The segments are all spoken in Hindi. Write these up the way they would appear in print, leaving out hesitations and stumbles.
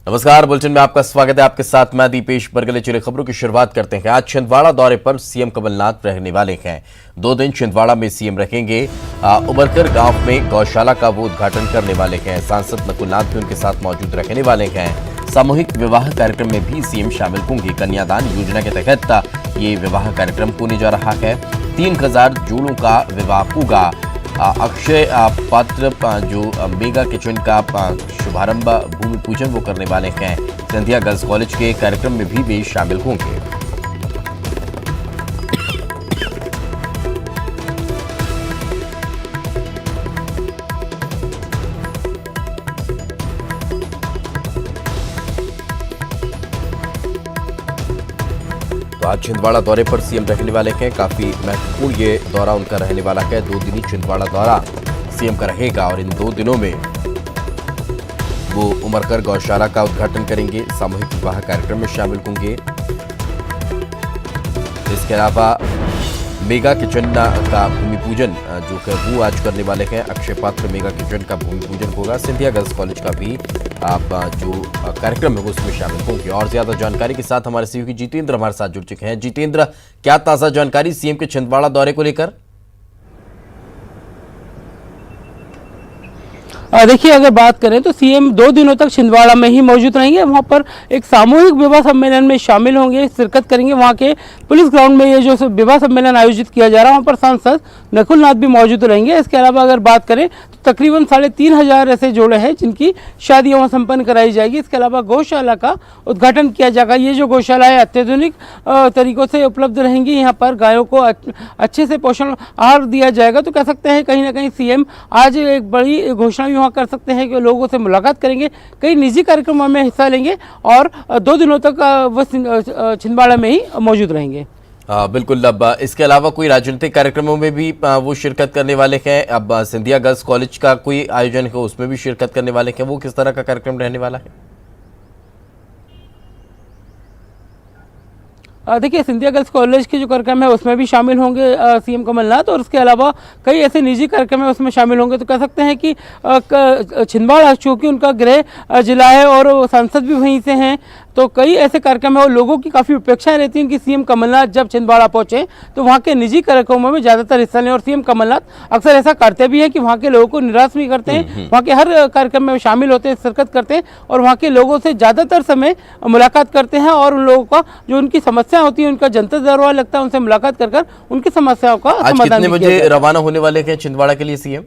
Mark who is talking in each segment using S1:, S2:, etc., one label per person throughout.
S1: नमस्कार, बुलेटिन में आपका स्वागत है। आपके साथ मैं दीपेश बरगले। चलिए खबरों की शुरुआत करते हैं। आज छिंदवाड़ा दौरे पर सीएम कमलनाथ रहने वाले हैं। 2 दिन छिंदवाड़ा में सीएम रहेंगे। उबरकर गांव में गौशाला का वो उद्घाटन करने वाले हैं। सांसद नकुल नाथ भी उनके साथ मौजूद रहने वाले हैं। सामूहिक विवाह कार्यक्रम में भी सीएम शामिल होंगे। कन्यादान योजना के तहत ये विवाह कार्यक्रम होने जा रहा है। 3000 जोड़ों का विवाह होगा। अक्षय पात्र जो मेगा किचन का शुभारंभ भूमि पूजन वो करने वाले हैं। सिंधिया गर्ल्स कॉलेज के कार्यक्रम में भी वे शामिल होंगे। आज छिंदवाड़ा दौरे पर सीएम रहने वाले हैं। काफी महत्वपूर्ण ये दौरा उनका रहने वाला है। 2 दिनी छिंदवाड़ा दौरा सीएम का रहेगा और इन 2 दिनों में वो उमरकर गौशाला का उद्घाटन करेंगे। सामूहिक विवाह कार्यक्रम में शामिल होंगे। इसके अलावा मेगा किचन का भूमि पूजन जो कि वो आज करने वाले हैं। अक्षय पात्र मेगा किचन का भूमि पूजन होगा। सिंधिया गर्ल्स कॉलेज का भी जो कार्यक्रम है वो उसमें शामिल होंगे। और ज्यादा जानकारी के साथ हमारे सहयोगी जितेंद्र हमारे साथ जुड़ चुके हैं। जितेंद्र, क्या ताजा जानकारी सीएम के छिंदवाड़ा दौरे को लेकर?
S2: देखिए, अगर बात करें तो सीएम 2 दिनों तक छिंदवाड़ा में ही मौजूद रहेंगे। वहां पर एक सामूहिक विवाह सम्मेलन में शामिल होंगे, शिरकत करेंगे। वहां के पुलिस ग्राउंड में ये जो विवाह सम्मेलन आयोजित किया जा रहा है वहां पर सांसद नकुल नाथ भी मौजूद रहेंगे। इसके अलावा अगर बात करें तो तकरीबन 3500 ऐसे जोड़े हैं जिनकी शादी वहाँ संपन्न कराई जाएगी। इसके अलावा गौशाला का उद्घाटन किया जाएगा। ये जो गौशाला है अत्याधुनिक तरीकों से उपलब्ध रहेंगी। यहाँ पर गायों को अच्छे से पोषण आहार दिया जाएगा। तो कह सकते हैं कहीं ना कहीं सीएम आज एक बड़ी घोषणा वहाँ कर सकते हैं कि लोगों से मुलाकात करेंगे, कई निजी कार्यक्रमों में हिस्सा लेंगे और 2 दिनों तक वो छिंदवाड़ा में ही मौजूद रहेंगे।
S1: बिल्कुल। अब इसके अलावा कोई राजनीतिक कार्यक्रमों में भी वो शिरकत करने वाले हैं। अब सिंधिया गर्ल्स कॉलेज का कोई आयोजन है उसमें भी शिरकत करने वाले हैं। वो किस तरह का कार्यक्रम रहने वाला है?
S2: देखिए, सिंधिया गर्ल्स कॉलेज के जो कार्यक्रम है उसमें भी शामिल होंगे सीएम कमलनाथ और उसके अलावा कई ऐसे निजी कार्यक्रम है उसमें शामिल होंगे। तो कह सकते हैं कि छिंदवाड़ा चूँकि उनका गृह जिला है और सांसद भी वहीं से हैं, तो कई ऐसे कार्यक्रम है और लोगों की काफ़ी अपेक्षाएं रहती हैं कि सीएम कमलनाथ जब छिंदवाड़ा पहुंचे तो वहाँ के निजी कार्यक्रमों में ज़्यादातर हिस्सा लें। और सीएम कमलनाथ अक्सर ऐसा करते भी हैं कि वहाँ के लोगों को निराश भी करते हैं। वहाँ के हर कार्यक्रम में शामिल होते हैं, शिरकत करते हैं और वहाँ के लोगों से ज़्यादातर समय मुलाकात करते हैं और उन लोगों का जो उनकी समस्या होती है उनका जनता दरबार लगता है, उनसे मुलाकात कर उनकी समस्याओं का समाधान।
S1: कितने बजे रवाना होने वाले हैं छिंदवाड़ा के लिए सीएम?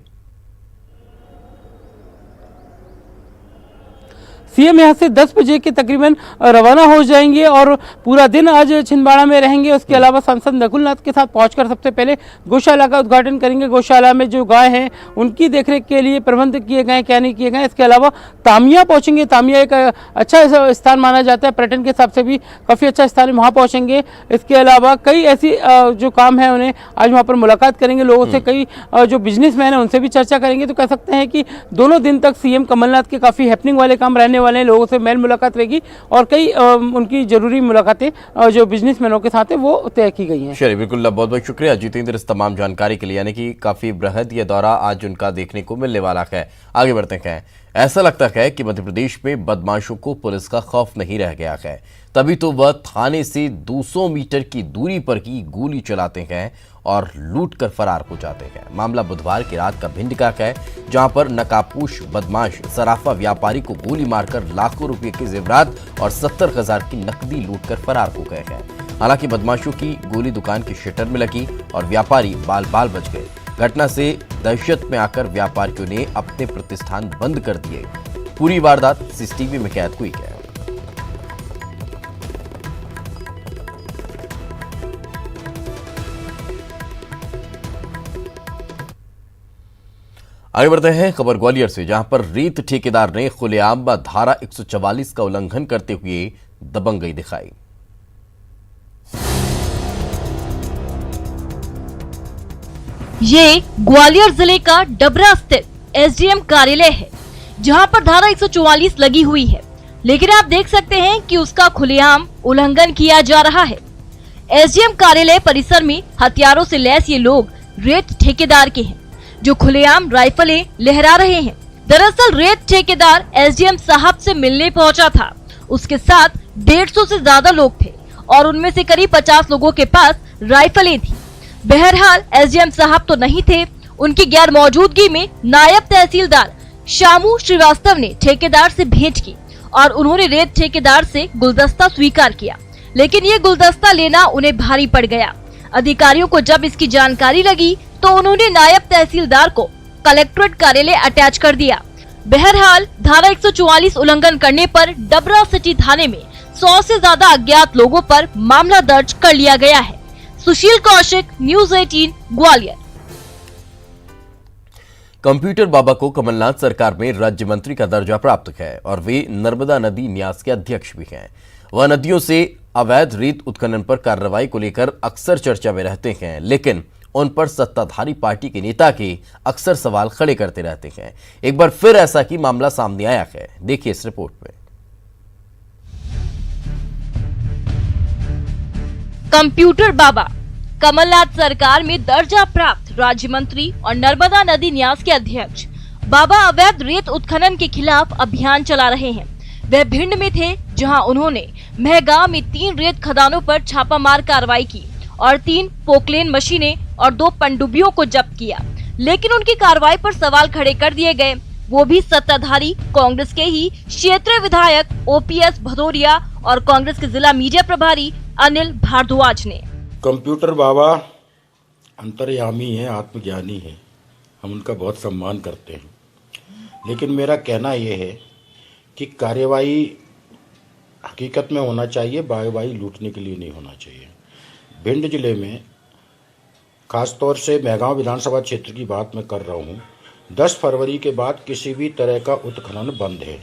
S2: सीएम यहाँ से 10 बजे के तकरीबन रवाना हो जाएंगे और पूरा दिन आज छिंदवाड़ा में रहेंगे। उसके अलावा सांसद नकुल नाथ के साथ पहुंचकर सबसे पहले गौशाला का उद्घाटन करेंगे। गौशाला में जो गाय हैं उनकी देखरेख के लिए प्रबंध किए गए, क्या नहीं किए गए। इसके अलावा तामिया पहुंचेंगे। तामिया एक अच्छा स्थान माना जाता है, पर्यटन के हिसाब से भी काफ़ी अच्छा स्थान है, वहाँ पहुँचेंगे। इसके अलावा कई ऐसी जो काम है उन्हें आज वहाँ पर मुलाकात करेंगे। लोगों से कई जो बिजनेसमैन है उनसे भी चर्चा करेंगे। तो कह सकते हैं कि दोनों दिन तक सीएम कमलनाथ के काफ़ी हैपनिंग वाले काम रहने वाले, लोगों से मेल मुलाकात रहेगी और कई उनकी जरूरी मुलाकातें जो बिजनेसमैनों के साथ है वो तय की गई हैं।
S1: चलिए, बिल्कुल। बहुत बहुत शुक्रिया जितेंद्र इस तमाम जानकारी के लिए। यानी कि काफी बृहद ये दौरा आज उनका देखने को मिलने वाला है। आगे बढ़ते हैं। ऐसा लगता है कि मध्य प्रदेश में बदमाशों को पुलिस का खौफ नहीं रह गया है, तभी तो वह थाने से 200 मीटर की दूरी पर ही गोली चलाते हैं और लूट कर फरार हो जाते हैं। मामला बुधवार की रात का भिंड का है, जहां पर नकाबपोश बदमाश सराफा व्यापारी को गोली मारकर लाखों रुपए के जेवरात और 70,000 की नकदी लूट कर फरार हो गए हैं। हालांकि बदमाशों की गोली दुकान के शटर में लगी और व्यापारी बाल बाल बच गए। घटना से दहशत में आकर व्यापारियों ने अपने प्रतिष्ठान बंद कर दिए। पूरी वारदात सीसीटीवी में कैद हुई है। आगे बढ़ते हैं खबर ग्वालियर से, जहां पर रेत ठेकेदार ने खुलेआम धारा 144 का उल्लंघन करते हुए दबंगई दिखाई।
S3: ये ग्वालियर जिले का डबरा स्थित एसडीएम कार्यालय है, जहां पर धारा 144 लगी हुई है, लेकिन आप देख सकते हैं कि उसका खुलेआम उल्लंघन किया जा रहा है। एसडीएम कार्यालय परिसर में हथियारों से लैस ये लोग रेत ठेकेदार के हैं, जो खुलेआम राइफलें लहरा रहे हैं। दरअसल रेत ठेकेदार एसडीएम साहब से मिलने पहुंचा था। उसके साथ 150 से ज्यादा लोग थे और उनमें से करीब 50 लोगों के पास राइफलें थी। बहरहाल एसडीएम साहब तो नहीं थे। उनकी गैर मौजूदगी में नायब तहसीलदार शामू श्रीवास्तव ने ठेकेदार से भेंट की और उन्होंने रेत ठेकेदार से गुलदस्ता स्वीकार किया, लेकिन ये गुलदस्ता लेना उन्हें भारी पड़ गया। अधिकारियों को जब इसकी जानकारी लगी तो उन्होंने नायब तहसीलदार को कलेक्ट्रेट कार्यालय अटैच कर दिया। बहरहाल धारा 144 उल्लंघन करने पर डबरा सिटी थाने में 100 से ज्यादा अज्ञात लोगों पर मामला दर्ज कर लिया गया है। सुशील कौशिक, न्यूज़ 18 ग्वालियर।
S1: कंप्यूटर बाबा को कमलनाथ सरकार में राज्य मंत्री का दर्जा प्राप्त है और वे नर्मदा नदी न्यास के अध्यक्ष भी हैं। वह नदियों से अवैध रेत उत्खनन पर कार्रवाई को लेकर अक्सर चर्चा में रहते हैं, लेकिन उन पर सत्ताधारी पार्टी के नेता के अक्सर सवाल खड़े करते रहते हैं। एक बार फिर ऐसा ही मामला सामने आया है, देखिए इस रिपोर्ट में।
S3: कंप्यूटर बाबा कमलनाथ सरकार में दर्जा प्राप्त राज्य मंत्री और नर्मदा नदी न्यास के अध्यक्ष बाबा अवैध रेत उत्खनन के खिलाफ अभियान चला रहे हैं। वह भिंड में थे, जहां उन्होंने महगांव में 3 रेत खदानों पर छापामार कार्रवाई की और 3 पोकलेन मशीनें और 2 पनडुब्बियों को जब्त किया, लेकिन उनकी कार्रवाई पर सवाल खड़े कर दिए गए, वो भी सत्ताधारी कांग्रेस के ही क्षेत्रीय विधायक ओपीएस भदौरिया और कांग्रेस के जिला मीडिया प्रभारी अनिल भारद्वाज ने।
S4: कंप्यूटर बाबा अंतर्यामी है, आत्मज्ञानी है, हम उनका बहुत सम्मान करते हैं, लेकिन मेरा कहना यह है कि कार्यवाही हकीकत में होना चाहिए, वाई लूटने के लिए नहीं होना चाहिए। भिंड जिले में खासतौर से महगांव विधानसभा क्षेत्र की बात मैं कर रहा हूँ, 10 फरवरी के बाद किसी भी तरह का उत्खनन बंद है।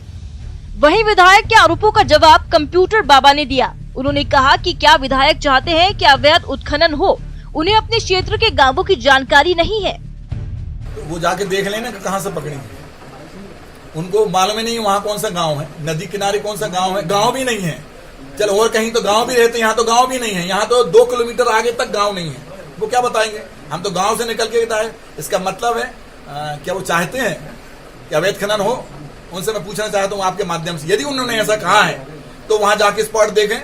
S3: वहीं विधायक के आरोपों का जवाब कंप्यूटर बाबा ने दिया। उन्होंने कहा कि क्या विधायक चाहते हैं कि अवैध उत्खनन हो, उन्हें अपने क्षेत्र के गांवों की जानकारी नहीं है।
S5: वो जाके देख लेना कि कहाँ से पकड़ी, उनको मालूम ही नहीं वहाँ कौन सा गांव है, नदी किनारे कौन सा गांव है, गांव भी नहीं है। चल और कहीं तो गांव भी रहते, यहाँ तो गांव भी नहीं है, यहाँ तो 2 किलोमीटर आगे तक गांव नहीं है। वो क्या बताएंगे, हम तो गांव से निकल के बताए। इसका मतलब है क्या वो चाहते हैं कि अवैध खनन हो? उनसे मैं पूछना चाहता हूँ आपके माध्यम से, यदि उन्होंने ऐसा कहा है तो वहां जाके स्पॉट देखें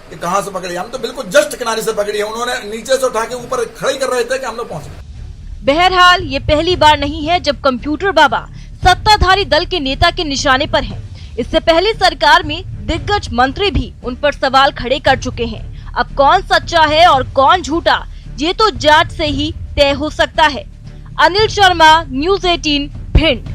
S5: कि कहाँ से पकड़ी। हम तो बिल्कुल जस्ट किनारे से पकड़ी है, उन्होंने नीचे से उठा के ऊपर खड़ी कर रहे थे कि हम लोग पहुंचे।
S3: बहरहाल ये पहली बार नहीं है जब कंप्यूटर बाबा सत्ताधारी दल के नेता के निशाने पर हैं। इससे पहले सरकार में दिग्गज मंत्री भी उन पर सवाल खड़े कर चुके हैं। अब कौन सच्चा है और कौन झूठा, ये तो जांच से ही तय हो सकता है। अनिल शर्मा, न्यूज़ 18 भिंड।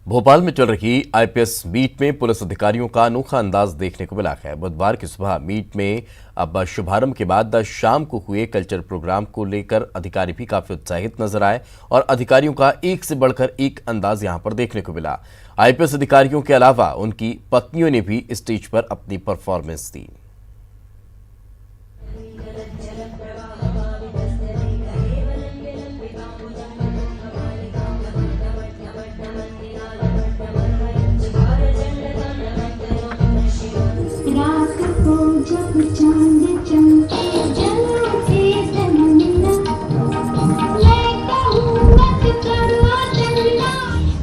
S1: भोपाल में चल रही आईपीएस मीट में पुलिस अधिकारियों का अनोखा अंदाज देखने को मिला है। बुधवार की सुबह मीट में अब शुभारंभ के बाद शाम को हुए कल्चर प्रोग्राम को लेकर अधिकारी भी काफी उत्साहित नजर आए और अधिकारियों का एक से बढ़कर एक अंदाज यहां पर देखने को मिला। आईपीएस अधिकारियों के अलावा उनकी पत्नियों ने भी स्टेज पर अपनी परफॉर्मेंस दी।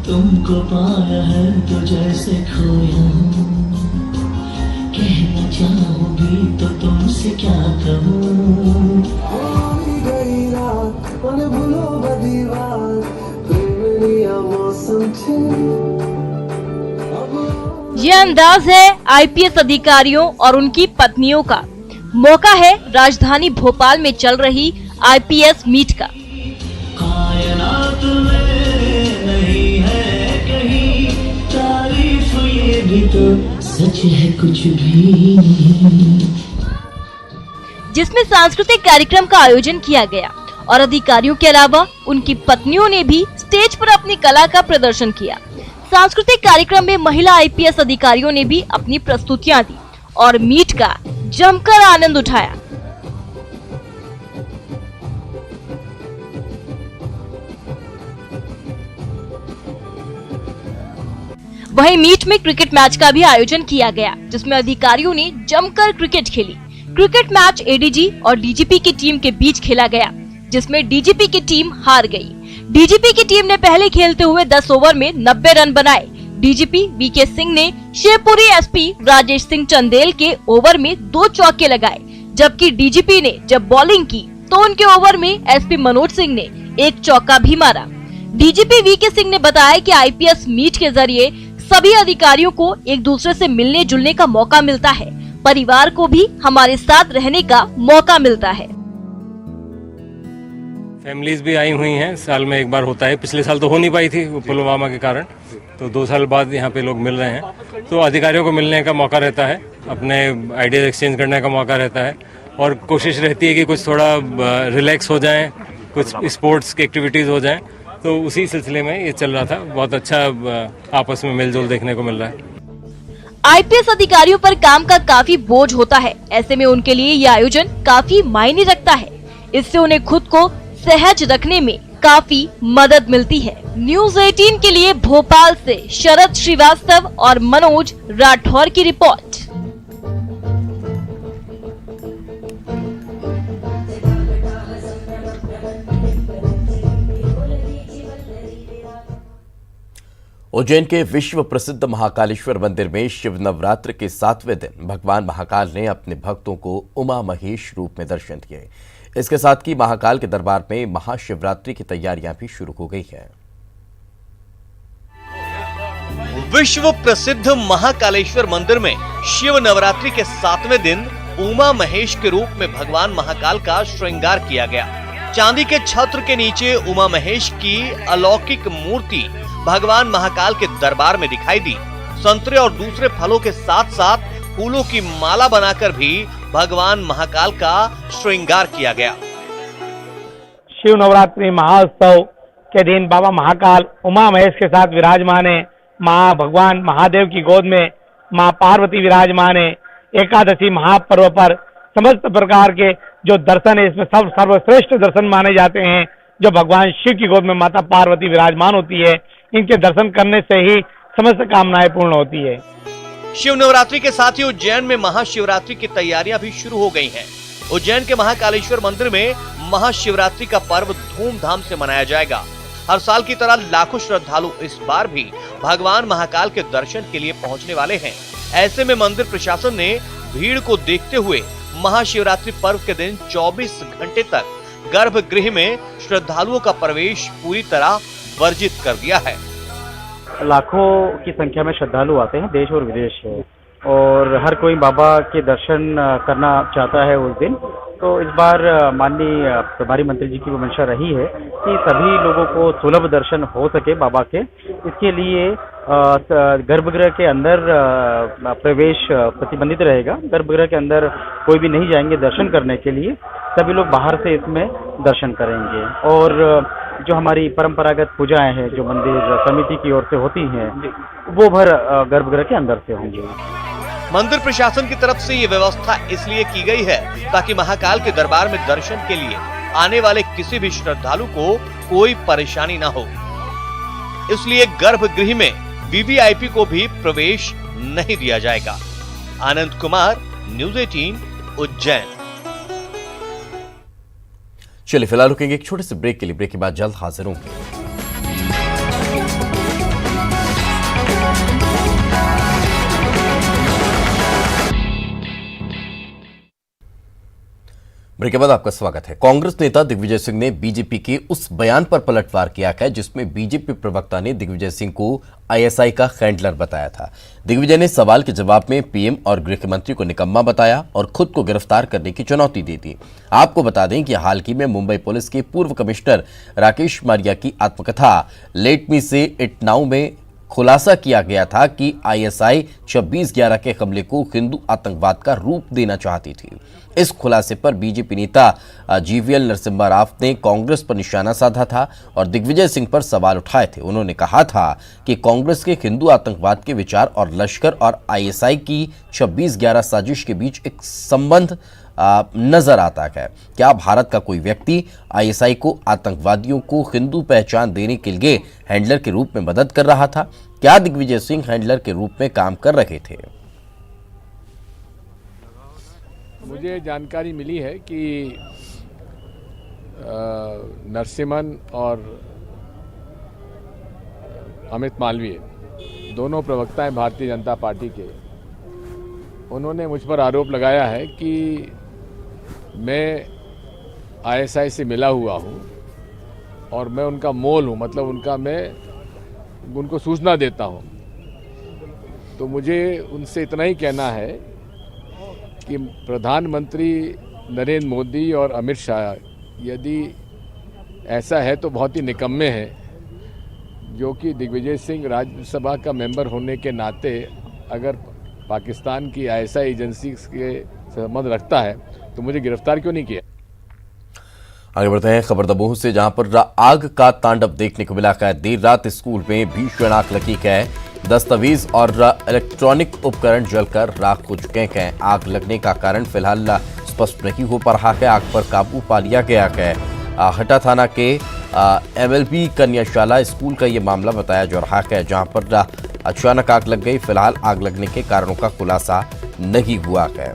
S6: तुमको पाया है तो जैसे खोया, कहना चाहूंगी तो तुमसे क्या कहूँ।
S3: ये अंदाज है आईपीएस अधिकारियों और उनकी पत्नियों का। मौका है राजधानी भोपाल में चल रही आईपीएस मीट का।
S6: कायनात में नहीं है कहीं तारीफ, ये भी तो सच है कुछ भी नहीं।
S3: जिसमें सांस्कृतिक कार्यक्रम का आयोजन किया गया और अधिकारियों के अलावा उनकी पत्नियों ने भी स्टेज पर अपनी कला का प्रदर्शन किया। सांस्कृतिक कार्यक्रम में महिला आईपीएस अधिकारियों ने भी अपनी प्रस्तुतियां दी और मीट का जमकर आनंद उठाया। वहीं मीट में क्रिकेट मैच का भी आयोजन किया गया, जिसमें अधिकारियों ने जमकर क्रिकेट खेली। क्रिकेट मैच एडीजी और डीजीपी की टीम के बीच खेला गया, जिसमें डीजीपी की टीम हार गई। डीजीपी की टीम ने पहले खेलते हुए 10 ओवर में 90 रन बनाए। डीजीपी वीके सिंह ने शिवपुरी एसपी राजेश सिंह चंदेल के ओवर में 2 चौके लगाए, जबकि डीजीपी ने जब बॉलिंग की तो उनके ओवर में एसपी मनोज सिंह ने 1 चौका भी मारा। डीजीपी वीके सिंह ने बताया कि आईपीएस मीट के जरिए सभी अधिकारियों को एक दूसरे से मिलने जुलने का मौका मिलता है, परिवार को भी हमारे साथ रहने का मौका मिलता है।
S7: फैमिलीज भी आई हुई हैं, साल में एक बार होता है। पिछले साल तो हो नहीं पाई थी पुलवामा के कारण, तो 2 साल बाद यहाँ पे लोग मिल रहे हैं, तो अधिकारियों को मिलने का मौका रहता है, अपने आइडियाज एक्सचेंज करने का मौका रहता है और कोशिश रहती है कि कुछ थोड़ा रिलैक्स हो जाएं, कुछ स्पोर्ट्स की एक्टिविटीज़ हो जाएं, तो उसी सिलसिले में ये चल रहा था। बहुत अच्छा आपस में मिलजुल देखने को मिल रहा है।
S3: आईपीएस अधिकारियों पर काम का काफी बोझ होता है, ऐसे में उनके लिए ये आयोजन काफी मायने रखता है। इससे उन्हें खुद को सहज रखने में काफी मदद मिलती है। न्यूज़ 18 के लिए भोपाल से शरद श्रीवास्तव और मनोज राठौर की रिपोर्ट।
S1: उज्जैन के विश्व प्रसिद्ध महाकालेश्वर मंदिर में शिव नवरात्र के 7वें दिन भगवान महाकाल ने अपने भक्तों को उमा महेश रूप में दर्शन दिए। इसके साथ ही महाकाल के दरबार में महाशिवरात्रि की तैयारियां भी शुरू हो गई हैं।
S8: विश्व प्रसिद्ध महाकालेश्वर मंदिर में शिव नवरात्रि के 7वें दिन उमा महेश के रूप में भगवान महाकाल का श्रृंगार किया गया। चांदी के छत्र के नीचे उमा महेश की अलौकिक मूर्ति भगवान महाकाल के दरबार में दिखाई दी। संतरे और दूसरे फलों के साथ साथ फूलों की माला बनाकर भी भगवान महाकाल का श्रृंगार किया गया।
S2: शिव नवरात्रि महाउत्सव के दिन बाबा महाकाल उमा महेश के साथ विराजमान है। माँ भगवान महादेव की गोद में माँ पार्वती विराजमान है। एकादशी महापर्व पर समस्त प्रकार के जो दर्शन है, इसमें सब सर्वश्रेष्ठ दर्शन माने जाते हैं जो भगवान शिव की गोद में माता पार्वती विराजमान होती है। इनके दर्शन करने से ही समस्त कामनाएं पूर्ण होती है।
S8: शिव नवरात्रि के साथ ही उज्जैन में महाशिवरात्रि की तैयारियां भी शुरू हो गई हैं। उज्जैन के महाकालेश्वर मंदिर में महाशिवरात्रि का पर्व धूमधाम से मनाया जाएगा। हर साल की तरह लाखों श्रद्धालु इस बार भी भगवान महाकाल के दर्शन के लिए पहुंचने वाले हैं। ऐसे में मंदिर प्रशासन ने भीड़ को देखते हुए महाशिवरात्रि पर्व के दिन 24 घंटे तक गर्भगृह में श्रद्धालुओं का प्रवेश पूरी तरह वर्जित कर दिया है।
S9: लाखों की संख्या में श्रद्धालु आते हैं देश और विदेश से, और हर कोई बाबा के दर्शन करना चाहता है उस दिन। तो इस बार माननीय प्रभारी मंत्री जी की वो मंशा रही है कि सभी लोगों को सुलभ दर्शन हो सके बाबा के। इसके लिए गर्भगृह के अंदर प्रवेश प्रतिबंधित रहेगा। गर्भगृह के अंदर कोई भी नहीं जाएंगे दर्शन करने के लिए, सभी लोग बाहर से इसमें दर्शन करेंगे। और जो हमारी परंपरागत पूजाएं हैं जो मंदिर समिति की ओर से होती हैं, वो भर गर्भगृह के अंदर से होंगी।
S8: मंदिर प्रशासन की तरफ से ये व्यवस्था इसलिए की गई है ताकि महाकाल के दरबार में दर्शन के लिए आने वाले किसी भी श्रद्धालु को कोई परेशानी न हो। इसलिए गर्भगृह में वीवीआईपी को भी प्रवेश नहीं दिया जाएगा। आनंद कुमार, न्यूज़ 18 उज्जैन।
S1: चलिए फिलहाल रुकेंगे एक छोटे से ब्रेक के लिए। ब्रेक के बाद जल्द हाजिर होंगे। ब्रेक के बाद आपका स्वागत है। कांग्रेस नेता दिग्विजय सिंह ने बीजेपी के उस बयान पर पलटवार किया है जिसमें बीजेपी प्रवक्ता ने दिग्विजय सिंह को आईएसआई का हैंडलर बताया था। दिग्विजय ने सवाल के जवाब में पीएम और गृह मंत्री को निकम्मा बताया और खुद को गिरफ्तार करने की चुनौती दी थी। आपको बता दें कि हाल ही में मुंबई पुलिस के पूर्व कमिश्नर राकेश मारिया की आत्मकथा लेट मी से इट नाउ में खुलासा किया गया था कि आईएसआई 26/11 के हमले को हिंदू आतंकवाद का रूप देना चाहती थी। इस खुलासे पर बीजेपी नेता जीवीएल नरसिम्हा राव ने कांग्रेस पर निशाना साधा था और दिग्विजय सिंह पर सवाल उठाए थे। उन्होंने कहा था कि कांग्रेस के हिंदू आतंकवाद के विचार और लश्कर और आईएसआई की 26/11 साजिश के बीच एक संबंध नजर आता है। क्या भारत का कोई व्यक्ति आईएसआई को आतंकवादियों को हिंदू पहचान देने के लिए हैंडलर के रूप में मदद कर रहा था? क्या दिग्विजय सिंह हैंडलर के रूप में काम कर रहे थे?
S10: मुझे जानकारी मिली है कि नरसिम्हन और अमित मालवीय, दोनों प्रवक्ता हैं भारतीय जनता पार्टी के, उन्होंने मुझ पर आरोप लगाया है कि मैं आईएसआई से मिला हुआ हूं और मैं उनका मोल हूं, मतलब मैं उनको सूचना देता हूं। तो मुझे उनसे इतना ही कहना है कि प्रधानमंत्री नरेंद्र मोदी और अमित शाह यदि ऐसा है तो बहुत ही निकम्मे हैं, जो कि दिग्विजय सिंह राज्यसभा का मेंबर होने के नाते अगर पाकिस्तान की आईएसआई एजेंसी के संबंध रखता है तो मुझे गिरफ्तार क्यों नहीं किया।
S1: आगे बढ़ते हैं खबर दमोह से, जहां पर आग का तांडव देखने को मिला है। देर रात स्कूल में भीषण आग लगी है। दस्तावेज और इलेक्ट्रॉनिक उपकरण जलकर राख हो चुके हैं। आग लगने का कारण फिलहाल स्पष्ट नहीं हो पा रहा है। आग पर काबू पा लिया गया है। हटा थाना के एमएलबी कन्याशाला स्कूल का ये मामला बताया जा रहा है, जहां पर अचानक आग लग गई। फिलहाल आग लगने के कारणों का खुलासा नहीं हुआ है।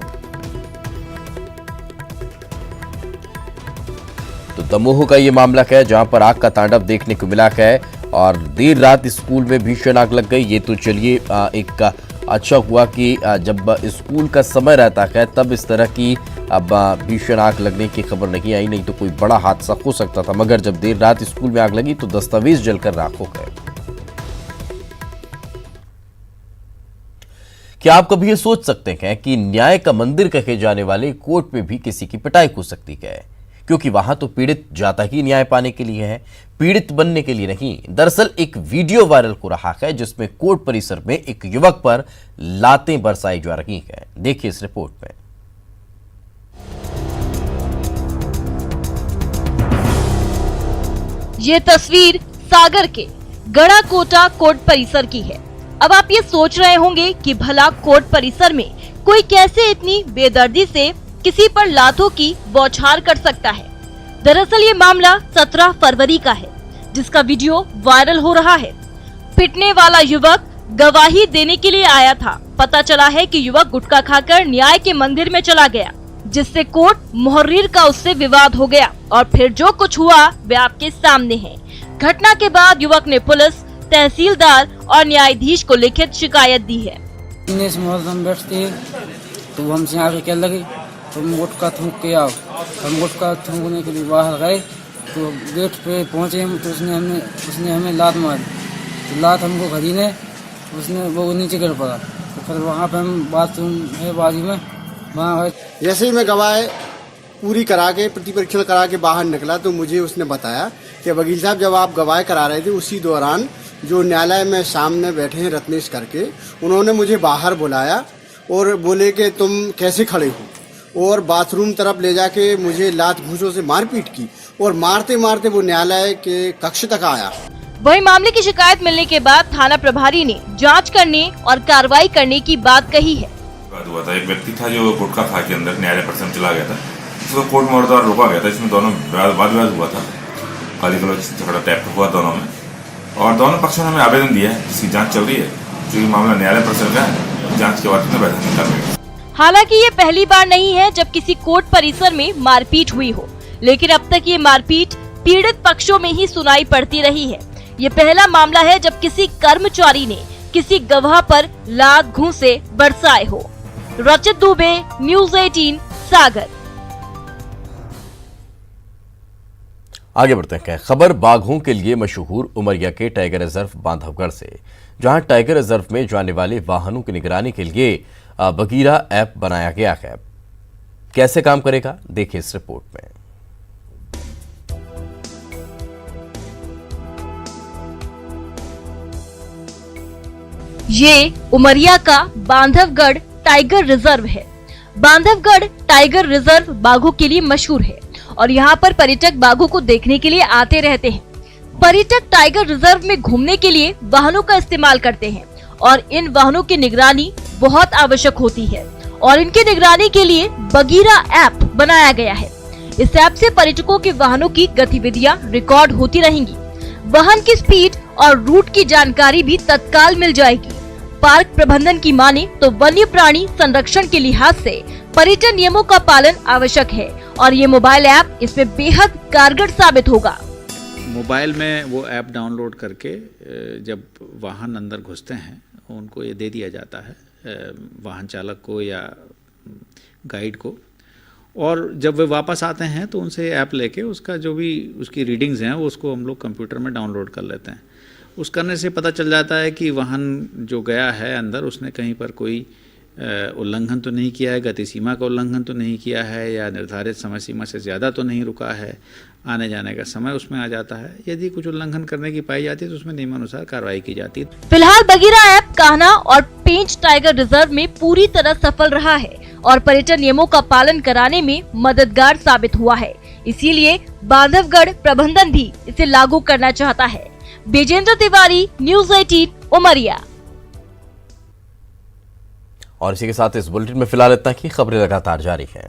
S1: तो दमोह का ये मामला है, जहां पर आग का तांडव देखने को मिला है और देर रात स्कूल में भीषण आग लग गई। ये तो चलिए एक अच्छा हुआ कि जब स्कूल का समय रहता है तब इस तरह की अब भीषण आग लगने की खबर नहीं आई, नहीं तो कोई बड़ा हादसा हो सकता था। मगर जब देर रात स्कूल में आग लगी तो दस्तावेज जलकर राख हो गए। क्या आप कभी ये सोच सकते हैं कि न्याय का मंदिर कहे जाने वाले कोर्ट में भी किसी की पिटाई हो सकती है? क्योंकि वहां तो पीड़ित जाता ही न्याय पाने के लिए है, पीड़ित बनने के लिए नहीं। दरअसल एक वीडियो वायरल हो रहा है जिसमें कोर्ट परिसर में एक युवक पर लातें बरसाई जा रही हैं। देखिए इस रिपोर्ट में।
S3: ये तस्वीर सागर के गढ़ाकोटा कोर्ट परिसर की है। अब आप ये सोच रहे होंगे कि भला कोर्ट परिसर में कोई कैसे इतनी बेदर्दी से किसी पर लातों की बौछार कर सकता है। दरअसल ये मामला 17 फरवरी का है, जिसका वीडियो वायरल हो रहा है। पिटने वाला युवक गवाही देने के लिए आया था। पता चला है कि युवक गुटखा खाकर न्याय के मंदिर में चला गया, जिससे कोर्ट मुहर्रिर का उससे विवाद हो गया और फिर जो कुछ हुआ वे आपके सामने है। घटना के बाद युवक ने पुलिस, तहसीलदार और न्यायाधीश को लिखित शिकायत दी है।
S11: तो हमसे आगे क्या लगे, तुम गुटखा थूक के आओ। हम गुटखा थूकने के लिए बाहर गए तो गेट पे पहुंचे हम, तो उसने हमें लात मारी। तो लात हमको खड़ी ने, वो नीचे गिर पड़ा। तो फिर वहाँ पे हम बाथरूम है बाजू में, वहाँ
S12: जैसे ही मैं गवाह पूरी करा के प्रतिपरीक्षण करा के बाहर निकला तो मुझे उसने बताया कि वकील साहब जब आप गवाह करा रहे थे उसी दौरान जो न्यायालय में सामने बैठे हैं रत्नेश करके, उन्होंने मुझे बाहर बुलाया और बोले कि तुम कैसे खड़े हो, और बाथरूम तरफ ले जाके मुझे लात घूंसों से मारपीट की और मारते मारते वो न्यायालय के कक्ष तक आया।
S3: वही मामले की शिकायत मिलने के बाद थाना प्रभारी ने जांच करने और कार्रवाई करने की बात कही है।
S13: हुआ था, एक व्यक्ति था जो गुटखा खा के अंदर न्यायालय परिसर में चला गया था, उसको कोर्ट में द्वारा रोका गया था। इसमें दोनों वाद विवाद हुआ था, गाली गलौज झगड़ा टाइप हुआ दोनों में, और दोनों पक्षों ने हमें आवेदन दिया है जिसकी जांच चल रही है। जो मामला न्यायालय परिसर का है, जांच के बाद आवेदन कर।
S3: हालांकि ये पहली बार नहीं है जब किसी कोर्ट परिसर में मारपीट हुई हो, लेकिन अब तक ये मारपीट पीड़ित पक्षों में ही सुनाई पड़ती रही है। ये पहला मामला है जब किसी कर्मचारी ने किसी गवाह पर लात घूंसे बरसाए हो। रचित दुबे, न्यूज़ 18, सागर।
S1: आगे बढ़ते हैं खबर बाघों के लिए मशहूर उमरिया के टाइगर रिजर्व बांधवगढ़ से, जहां टाइगर रिजर्व में जाने वाले वाहनों की निगरानी के लिए बगीरा ऐप बनाया गया है। कैसे काम करेगा, देखिए इस रिपोर्ट में।
S3: ये उमरिया का बांधवगढ़ टाइगर रिजर्व है। बांधवगढ़ टाइगर रिजर्व बाघों के लिए मशहूर है और यहाँ पर पर्यटक बाघों को देखने के लिए आते रहते हैं। पर्यटक टाइगर रिजर्व में घूमने के लिए वाहनों का इस्तेमाल करते हैं और इन वाहनों की निगरानी बहुत आवश्यक होती है और इनकी निगरानी के लिए बगीरा ऐप बनाया गया है। इस ऐप से पर्यटकों के वाहनों की गतिविधियां रिकॉर्ड होती रहेंगी। वाहन की स्पीड और रूट की जानकारी भी तत्काल मिल जाएगी। पार्क प्रबंधन की माने तो वन्य प्राणी संरक्षण के लिहाज से पर्यटन नियमों का पालन आवश्यक है और ये मोबाइल ऐप इसमें बेहद कारगर साबित होगा।
S14: मोबाइल में वो ऐप डाउनलोड करके जब वाहन अंदर घुसते हैं उनको ये दे दिया जाता है वाहन चालक को या गाइड को, और जब वे वापस आते हैं तो उनसे ऐप लेके उसका जो भी उसकी रीडिंग्स हैं वो उसको हम लोग कंप्यूटर में डाउनलोड कर लेते हैं। उस करने से पता चल जाता है कि वाहन जो गया है अंदर उसने कहीं पर कोई उल्लंघन तो नहीं किया है, गति सीमा का उल्लंघन तो नहीं किया है, या निर्धारित समय सीमा से ज़्यादा तो नहीं रुका है, आने जाने का समय उसमें आ जाता है। यदि कुछ उल्लंघन करने की पाई जाती है तो उसमें नियमानुसार कार्रवाई की जाती है।
S3: फिलहाल बगीरा ऐप कान्हा और पेंच टाइगर रिजर्व में पूरी तरह सफल रहा है और पर्यटन नियमों का पालन कराने में मददगार साबित हुआ है। इसीलिए बांधवगढ़ प्रबंधन भी इसे लागू करना चाहता है। विजेंद्र तिवारी, न्यूज़ 18, उमरिया।
S1: और इसी के साथ इस बुलेटिन में फिलहाल इतना ही। खबरें लगातार जारी हैं।